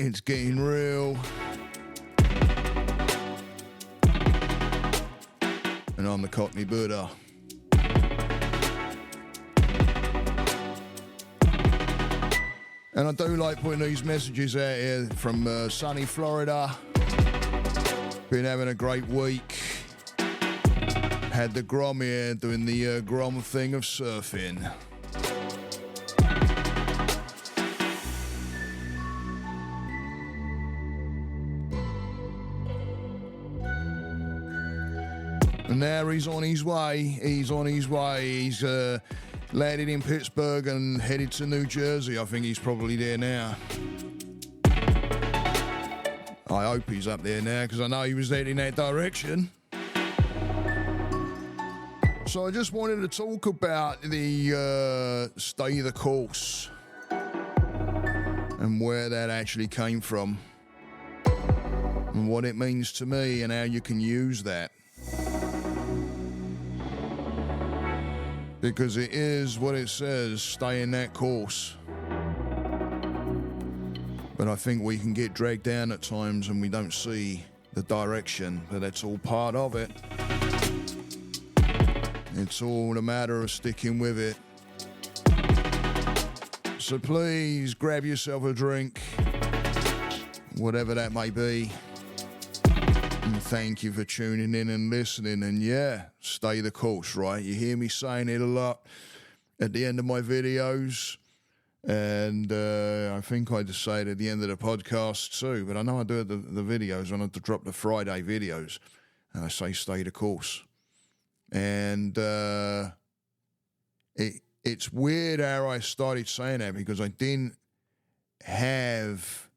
It's getting real. And I'm the Cockney Buddha. And I do like putting these messages out here from sunny Florida. Been having a great week. Had the Grom here doing the Grom thing of surfing. And now he's on his way. He's landed in Pittsburgh and headed to New Jersey. I think he's probably there now. I hope he's up there now because I know he was heading in that direction. So I just wanted to talk about the stay the course and where that actually came from and what it means to me and how you can use that. Because it is what it says, stay in that course. But I think we can get dragged down at times and we don't see the direction, but that's all part of it. It's all a matter of sticking with it. So please grab yourself a drink, whatever that may be. And thank you for tuning in and listening. And yeah, stay the course, right? You hear me saying it a lot at the end of my videos. And I think I just say it at the end of the podcast too. But I know I do it the videos when I drop the Friday videos. And I say stay the course. And it's weird how I started saying that because I didn't have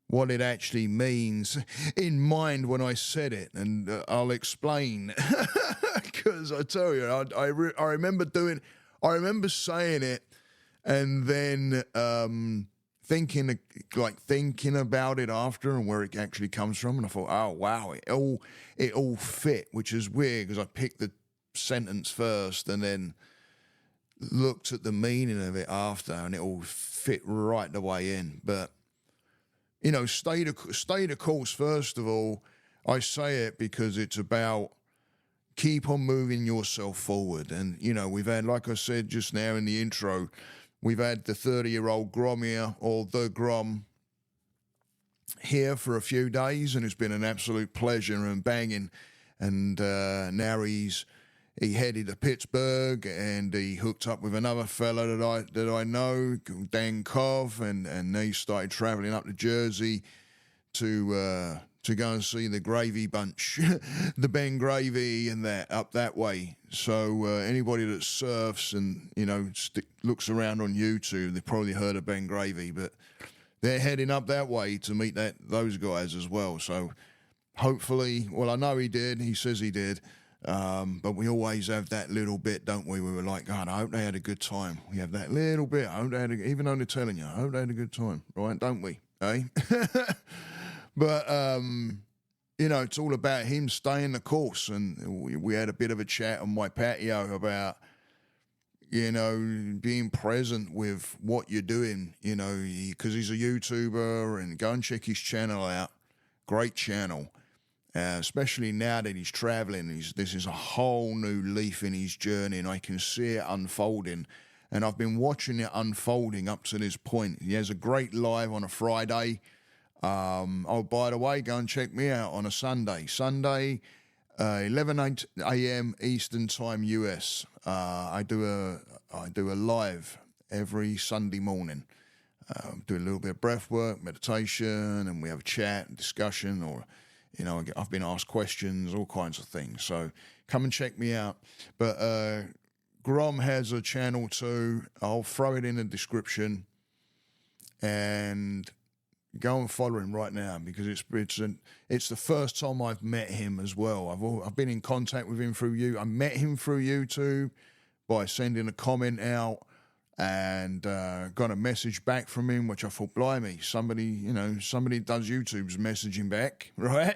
what it actually means in mind when I said it, and I'll explain. Because I tell you, I remember saying it, and then thinking about it after and where it actually comes from, and I thought, oh wow, it all fit, which is weird because I picked the sentence first and then looked at the meaning of it after, and it all fit right the way in, but. You know, stay the course, first of all. I say it because it's about keep on moving yourself forward. And, you know, we've had, like I said just now in the intro, we've had the 30-year-old Grom here, or the Grom, here for a few days, and it's been an absolute pleasure and banging. And now he headed to Pittsburgh, and he hooked up with another fella that I know, Dan Cove, and they started travelling up to Jersey to go and see the Gravy Bunch, the Ben Gravy, and that up that way. So anybody that surfs and looks around on YouTube, they've probably heard of Ben Gravy, but they're heading up that way to meet those guys as well. So hopefully, well, I know he did. He says he did. But we always have that little bit, don't we? We were like, God, I hope they had a good time. We have that little bit. I hope they had even though they're telling you, I hope they had a good time, right? Don't we? Eh? But, it's all about him staying the course. And we had a bit of a chat on my patio about, being present with what you're doing, because he's a YouTuber, and go and check his channel out. Great channel. Especially now that he's traveling, this is a whole new leaf in his journey, and I can see it unfolding. And I've been watching it unfolding up to this point. He has a great live on a Friday. Oh, by the way, go and check me out on a Sunday. Sunday, 11 a.m. Eastern Time, US. I do a live every Sunday morning. Do a little bit of breath work, meditation, and we have a chat and discussion, or I've been asked questions, all kinds of things. So come and check me out. But Grom has a channel too. I'll throw it in the description. And go and follow him right now, because it's the first time I've met him as well. I've been in contact with him through you. I met him through YouTube by sending a comment out, and got a message back from him, which I thought, blimey, somebody does YouTube's messaging back, right?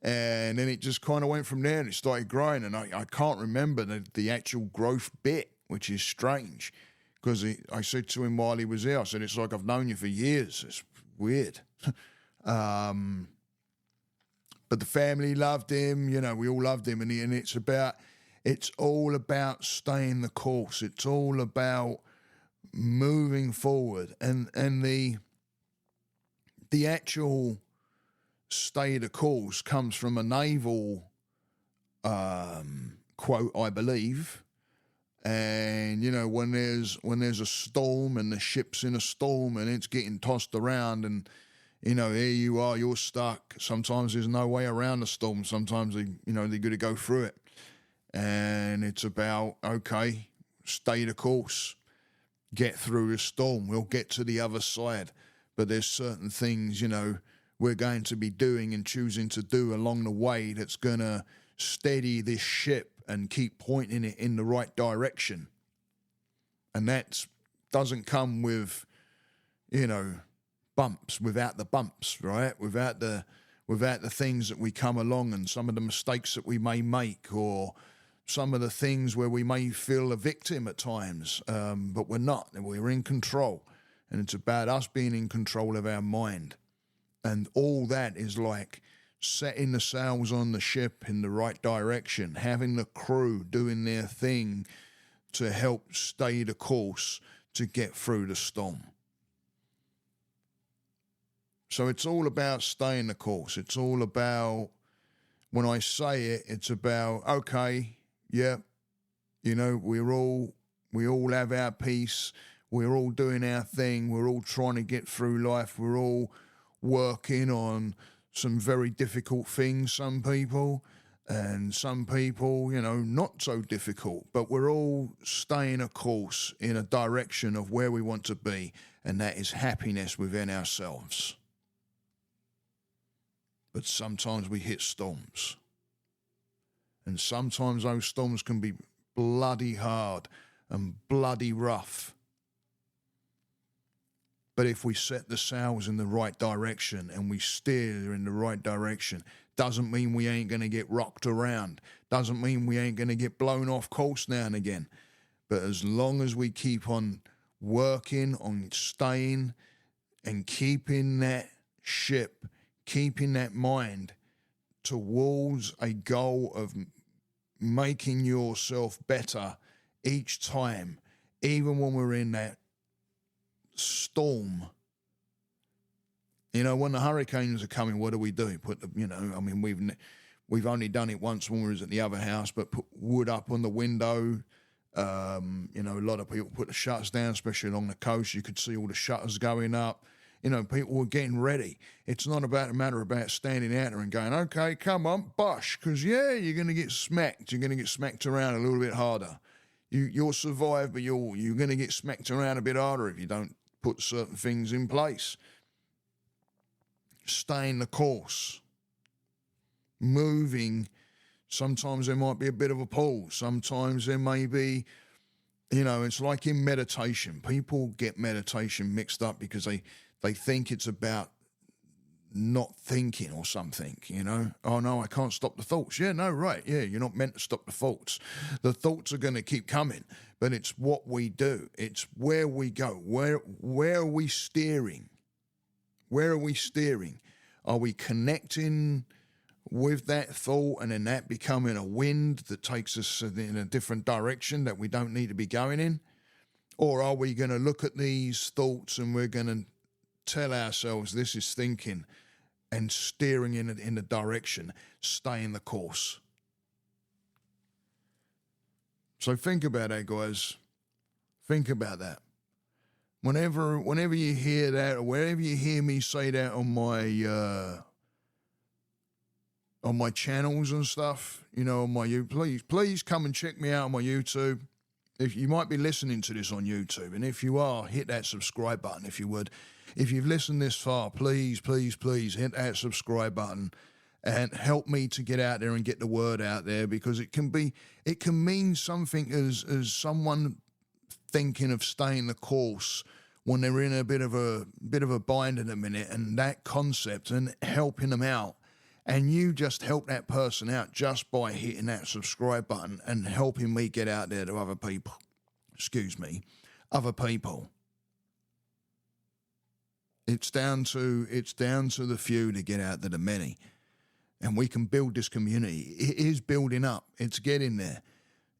And then it just kind of went from there, and it started growing, and I can't remember the actual growth bit, which is strange, because I said to him while he was there, I said, it's like I've known you for years. It's weird. But the family loved him, you know, we all loved him, and it's all about staying the course. It's all about moving forward, and the actual stay the course comes from a naval quote, I believe. And you know, when there's a storm and the ship's in a storm and it's getting tossed around, and you know, here you are, you're stuck. Sometimes there's no way around the storm. Sometimes they're going to go through it. And it's about, okay, stay the course, get through the storm. We'll get to the other side. But there's certain things, you know, we're going to be doing and choosing to do along the way that's going to steady this ship and keep pointing it in the right direction. And that doesn't come with, you know, bumps, without the bumps, right? Without the things that we come along, and some of the mistakes that we may make, or some of the things where we may feel a victim at times, but we're not, and we're in control. And it's about us being in control of our mind. And all that is like setting the sails on the ship in the right direction, having the crew doing their thing to help stay the course to get through the storm. So it's all about staying the course. It's all about, when I say it, it's about, okay, yeah, you know, we all have our piece. We're all doing our thing. We're all trying to get through life. We're all working on some very difficult things, some people, and some people, you know, not so difficult, but we're all staying a course in a direction of where we want to be, and that is happiness within ourselves. But sometimes we hit storms. And sometimes those storms can be bloody hard and bloody rough. But if we set the sails in the right direction and we steer in the right direction, doesn't mean we ain't going to get rocked around. Doesn't mean we ain't going to get blown off course now and again. But as long as we keep on working on staying and keeping that ship, keeping that mind towards a goal of making yourself better each time, even when we're in that storm. You know, when the hurricanes are coming, what do? We've only done it once when we was at the other house, but put wood up on the window. A lot of people put the shutters down, especially along the coast. You could see all the shutters going up. You know, people were getting ready. It's not about a matter about standing out there and going, okay, come on, bosh, because, you're going to get smacked. You're going to get smacked around a little bit harder. You'll survive, but you're going to get smacked around a bit harder if you don't put certain things in place. Staying the course. Moving. Sometimes there might be a bit of a pause. Sometimes there may be, it's like in meditation. People get meditation mixed up because they think it's about not thinking or something, Oh, no, I can't stop the thoughts. Yeah, no, right. Yeah, you're not meant to stop the thoughts. The thoughts are going to keep coming, but it's what we do. It's where we go. Where are we steering? Where are we steering? Are we connecting with that thought and then that becoming a wind that takes us in a different direction that we don't need to be going in? Or are we going to look at these thoughts and we're going to tell ourselves this is thinking and steering in the direction, staying the course? So think about that, guys. Think about that. Whenever you hear that, or wherever you hear me say that on my channels and stuff, on my YouTube, please come and check me out on my YouTube. If you might be listening to this on YouTube, and if you are, hit that subscribe button if you would. If you've listened this far, please, please, please hit that subscribe button and help me to get out there and get the word out there, because it can mean something as someone thinking of staying the course when they're in a bit of a bind in a minute, and that concept and helping them out. And you just help that person out just by hitting that subscribe button and helping me get out there to other people. Other people. It's down to the few to get out to the many. And we can build this community. It is building up. It's getting there.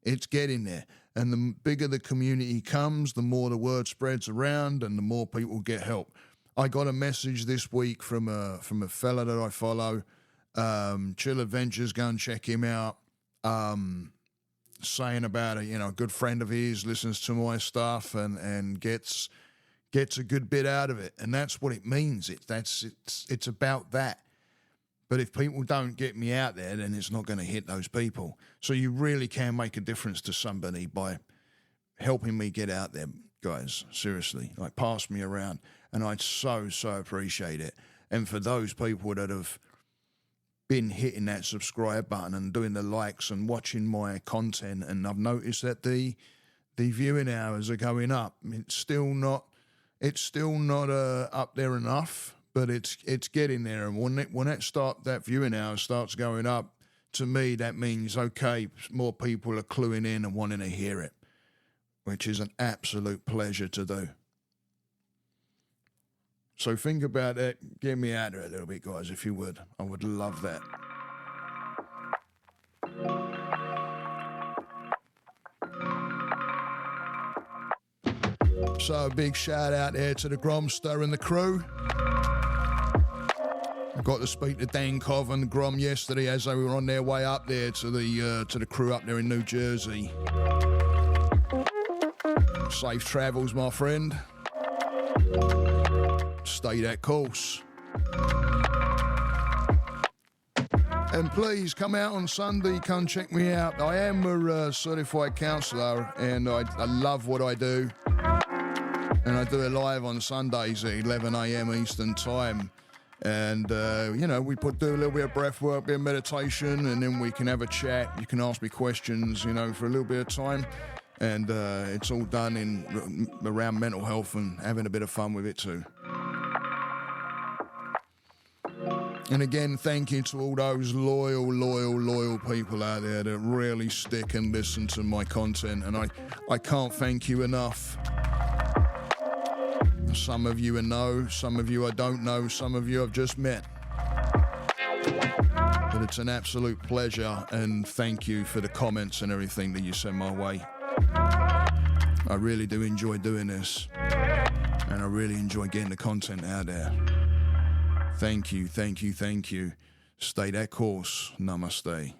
It's getting there. And the bigger the community comes, the more the word spreads around and the more people get help. I got a message this week from a fella that I follow, Chill Adventures, go and check him out, saying about a good friend of his listens to my stuff and gets a good bit out of it. And that's what it means. It's about that. But if people don't get me out there, then it's not going to hit those people. So you really can make a difference to somebody by helping me get out there, guys. Seriously, like pass me around. And I'd so appreciate it. And for those people that have been hitting that subscribe button and doing the likes and watching my content, and I've noticed that the viewing hours are going up. It's still not up there enough. But it's getting there, and when that viewing hour starts going up, to me that means okay, more people are cluing in and wanting to hear it, which is an absolute pleasure to do. So think about that. Get me out there a little bit, guys, if you would. I would love that. So a big shout out there to the Gromster and the crew. I got to speak to Dan Cov and Grom yesterday as they were on their way up there to the crew up there in New Jersey. Safe travels, my friend. Stay that course. And please come out on Sunday, come check me out. I am a certified counsellor and I love what I do. And I do it live on Sundays at 11 a.m. Eastern Time. And, we do a little bit of breath work, a bit of meditation, and then we can have a chat. You can ask me questions, for a little bit of time. And it's all done around mental health and having a bit of fun with it too. And again, thank you to all those loyal people out there that really stick and listen to my content. And I can't thank you enough. Some of you I know, some of you I don't know, some of you I've just met. But it's an absolute pleasure, and thank you for the comments and everything that you send my way. I really do enjoy doing this, and I really enjoy getting the content out there. Thank you. Stay that course. Namaste.